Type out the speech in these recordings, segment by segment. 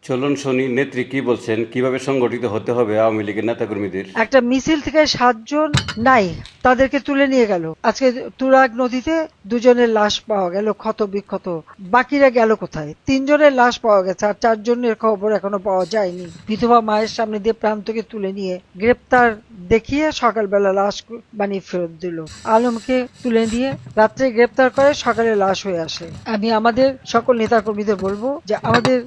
চলুন শুনি নেত্রী কি বলছেন, কিভাবে সংগঠিত হতে হবে আওয়ামী লীগের নেতাকর্মীদের। একটা মিছিল থেকে 7 জন নাই, তাদেরকে তুলে নিয়ে গেল। আজকে তুরাগ নদীতে 2 জনের লাশ পাওয়া গেল, ক্ষত বিক্ষত। বাকিরা গেল কোথায়? 3 জনের লাশ পাওয়া গেছে, আর 4 জনের খবর এখনো পাওয়া যায়নি। বিধবা মায়ের সামনে দিয়ে প্রান্তকে তুলে নিয়ে গ্রেপ্তার দেখিয়ে সকালবেলা লাশ বানিয়ে ফেরত দিল। আলমকে তুলে নিয়ে রাত্রে গ্রেপ্তার করে, সকালে লাশ হয়ে আসে। আমি আমাদের সকল নেতাকর্মীদের বলবো যে আমাদের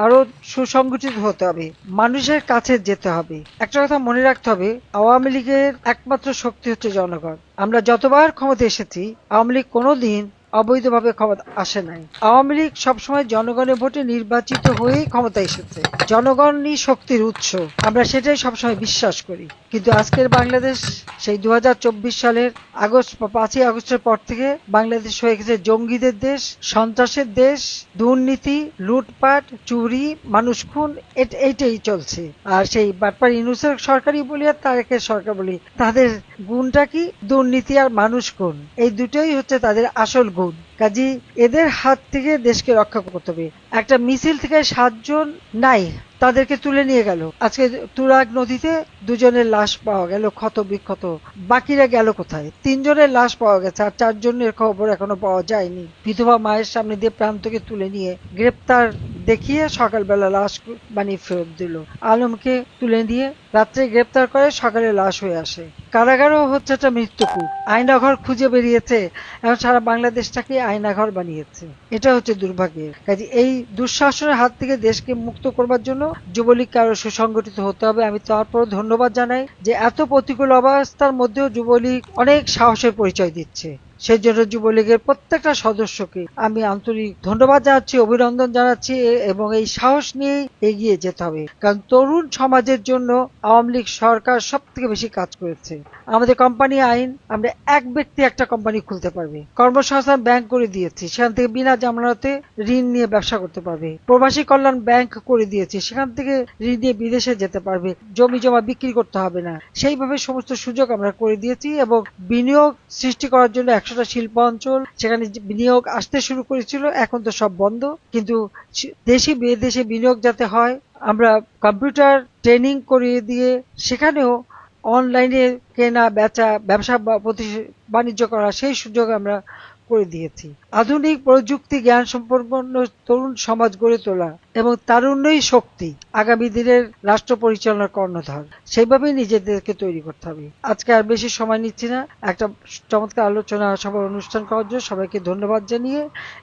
আরো সুসংগঠিত হতে হবে, মানুষের কাছে যেতে হবে। একটা কথা মনে রাখতে হবে, আওয়ামী লীগের একমাত্র শক্তি হচ্ছে জনগণ। আমরা যতবার ক্ষমতা এসেছি, আওয়ামী লীগ কোনোদিন অবৈধভাবে ক্ষমতা আসে নাই। আওয়ামী লীগ সবসময় জনগণের ভোটে নির্বাচিত হয়েই ক্ষমতা এসেছে। জনগণই শক্তির উৎস, আমরা সেটাই সবসময় বিশ্বাস করি। কিন্তু আজকের বাংলাদেশ সেই 2024 সালের 5ই আগস্টের পর থেকে বাংলাদেশ হয়ে গেছে জঙ্গিদের দেশ, সন্ত্রাসের দেশ, দুর্নীতি, লুটপাট, চুরি, মানুষ খুন, এইটাই চলছে। আর সেই বাটপার ইউনূসের সরকারই বলি আর তারেকের সরকার বলি, তাদের গুণটা কি? দুর্নীতি আর মানুষ খুন, এই দুটোই হচ্ছে তাদের আসল গুণ। কাজী এদের হাত থেকে দেশকে রক্ষা করতে হবে। একটা মিছিল থেকে 7 জন নাই, তাদেরকে তুলে নিয়ে গেল। আজকে তুরাগ নদীতে 2 জনের লাশ পাওয়া গেল, ক্ষত বিক্ষত। বাকিরা গেল কোথায়? 3 জনের লাশ পাওয়া গেছে, আর 4 জনের খবর এখনো পাওয়া যায়নি। বিধবা মায়ের সামনে দিয়ে প্রান্তকে তুলে নিয়ে গ্রেপ্তার দেখিয়ে সকালবেলা লাশ বানিয়ে ফেরত দিল। আলমকে তুলে নিয়ে রাত্রে গ্রেপ্তার করে, সকালে লাশ হয়ে আসে। কারাগারও হচ্ছে একটা মৃত্যুকূপ। আয়নাঘর খুঁজে বেরিয়েছে, এখন সারা বাংলাদেশটাকে আয়নাঘর বানিয়েছে। এটা হচ্ছে দুর্ভাগ্যের। কাজে এই দুঃশাসনের হাত থেকে দেশকে মুক্ত করবার জন্য যুবলীগকে আরো সুসংগঠিত হতে হবে। আমি তারপর ধন্যবাদ জানাই যে এত প্রতিকূল অবস্থার মধ্যেও যুবলীগ অনেক সাহসের পরিচয় দিচ্ছে। সেই জন্য যুবলীগের প্রত্যেকটা সদস্যকে আমি আন্তরিক ধন্যবাদ জানাচ্ছি, অভিনন্দন জানাচ্ছি, এবং এই সাহস নিয়েই এগিয়ে যেতে হবে। কারণ তরুণ সমাজের জন্য আওয়ামী লীগ সরকার সব থেকে বেশি কাজ করেছে। আমাদের কোম্পানি আইন, আমরা এক ব্যক্তি একটা কোম্পানি খুলতে পারবে, কর্মসংস্থান ব্যাংক করে দিয়েছি, সেখান থেকে বিনা জামানতে ঋণ নিয়ে ব্যবসা করতে পারবে। প্রবাসী কল্যাণ ব্যাংক করে দিয়েছি, সেখান থেকে ঋণ নিয়ে বিদেশে যেতে পারবে, জমি জমা বিক্রি করতে হবে না। সেইভাবে সমস্ত সুযোগ আমরা করে দিয়েছি, এবং বিনিয়োগ সৃষ্টি করার জন্য 100টা শিল্প অঞ্চল, সেখানে বিনিয়োগ আসতে শুরু করেছিল, এখন তো সব বন্ধ। কিন্তু দেশি বিদেশে বিনিয়োগ যাতে হয়, আমরা কম্পিউটার ট্রেনিং করিয়ে দিয়ে সেখানেও অনলাইনে কেনা বেচা, ব্যবসা বাণিজ্য করা, সেই সুযোগ আমরা করে দিয়েছি। আধুনিক প্রযুক্তি জ্ঞান সম্পন্ন তরুণ সমাজ গড়ে তোলা এবং তারুণ্যই শক্তি, আগামী দিনের রাষ্ট্র পরিচালনার কর্ণধার। সেইভাবেই নিজেদেরকে তৈরি করতে হবে। আজকে আর বেশি সময় নিচ্ছি না, একটা চমৎকার আলোচনা সভার অনুষ্ঠান করার জন্য সবাইকে ধন্যবাদ জানিয়ে,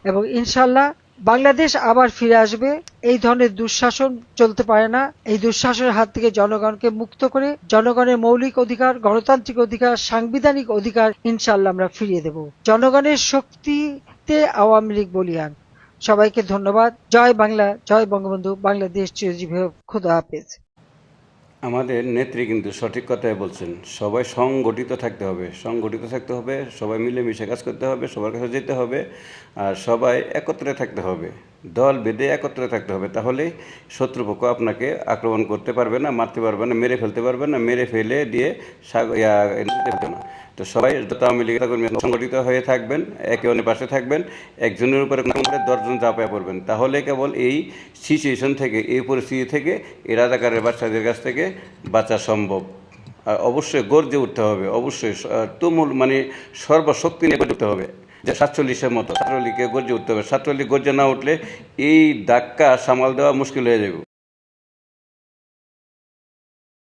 এবং ইনশাল্লাহ বাংলাদেশ আবার ফিরে আসবে। এই ধরনের দুঃশাসন চলতে পারে না। এই দুঃশাসনের হাত থেকে জনগণকে মুক্ত করে জনগণের মৌলিক অধিকার, গণতান্ত্রিক অধিকার, সাংবিধানিক অধিকার ইনশাল্লাহ আমরা ফিরিয়ে দেব। জনগণের শক্তিতে আওয়ামী লীগ বলিয়ান। সবাইকে ধন্যবাদ। জয় বাংলা, জয় বঙ্গবন্ধু, বাংলাদেশ চিরজীবী হোক। খোদা হাফেজ। আমাদের নেত্রী কিন্তু সঠিক কথাই বলছেন, সবাই সংগঠিত থাকতে হবে, সংগঠিত থাকতে হবে, সবাই মিলেমিশে কাজ করতে হবে, সবার কাছে যেতে হবে, আর সবাই একত্রে থাকতে হবে, দল বেঁধে একত্রে থাকতে হবে। তাহলেই শত্রুপক্ষ আপনাকে আক্রমণ করতে পারবে না, মারতে পারবে না, মেরে ফেলতে পারবে না, মেরে ফেলে দিয়ে নিতে পারবে না। তো সবাই যত আওয়ামী লীগ কর্মী সংগঠিত হয়ে থাকবেন, একে অন্যের পাশে থাকবেন, একজনের উপরে 10 জন চাপায় পড়বেন, তাহলে কেবল এই সিচুয়েশন থেকে, এই পরিস্থিতি থেকে, এই রাজাকারের বাচ্চাদের কাছ থেকে বাঁচা সম্ভব। আর অবশ্যই গর্জে উঠতে হবে, অবশ্যই তুমুল মানে সর্বশক্তি নিয়ে গর্জে উঠতে হবে, যে 47-এর মতো ছাত্রলীগকে গর্জে উঠতে হবে। ছাত্রলীগ গর্জে না উঠলে এই ধাক্কা সামাল দেওয়া মুশকিল হয়ে যাবে।